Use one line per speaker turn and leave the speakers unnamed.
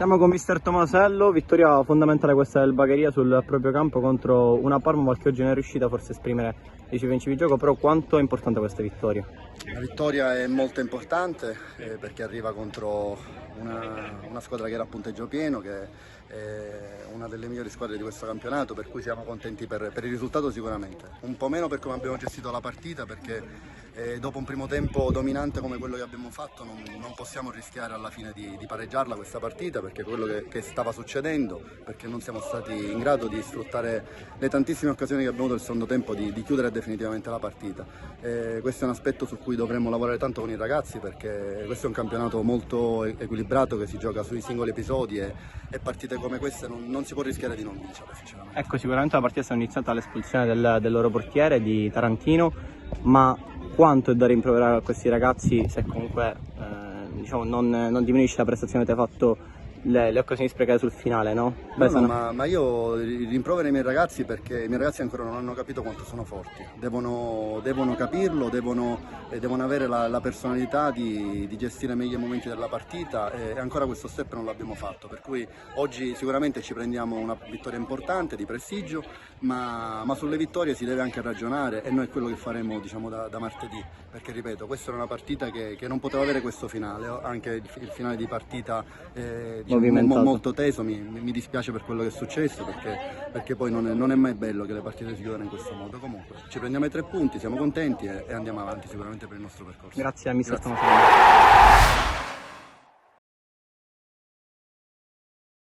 Siamo con mister Tomasello, vittoria fondamentale questa del Bagheria sul proprio campo contro una Parma che oggi non è riuscita forse a esprimere i suoi principi di gioco, però quanto è importante questa vittoria?
La vittoria è molto importante perché arriva contro una squadra che era a punteggio pieno, che è una delle migliori squadre di questo campionato, per cui siamo contenti per il risultato sicuramente. Un po' meno per come abbiamo gestito la partita, perché dopo un primo tempo dominante come quello che abbiamo fatto non possiamo rischiare alla fine di pareggiarla questa partita, perché quello che stava succedendo, perché non siamo stati in grado di sfruttare le tantissime occasioni che abbiamo avuto nel secondo tempo di chiudere definitivamente la partita. Questo è un aspetto su cui dovremmo lavorare tanto con i ragazzi, perché questo è un campionato molto equilibrato che si gioca sui singoli episodi e partite come queste non si può rischiare di non vincere sinceramente.
Ecco, sicuramente la partita è iniziata all'espulsione del loro portiere, di Tarantino, ma quanto è da rimproverare a questi ragazzi se comunque diciamo, non diminuisce la prestazione che avete fatto, le occasioni sprecate sul finale, no?
Ma io rimprovero i miei ragazzi perché i miei ragazzi ancora non hanno capito quanto sono forti, devono capirlo, devono avere la personalità di gestire meglio i momenti della partita e ancora questo step non l'abbiamo fatto, per cui oggi sicuramente ci prendiamo una vittoria importante di prestigio, ma sulle vittorie si deve anche ragionare e noi è quello che faremo, diciamo, da martedì, perché ripeto, questa era una partita che non poteva avere questo finale, anche il finale di partita molto teso, mi dispiace per quello che è successo, perché poi non è mai bello che le partite si chiudano in questo modo. Comunque ci prendiamo i 3 punti, siamo contenti e andiamo avanti sicuramente per il nostro percorso.
Grazie a mister Tomasello.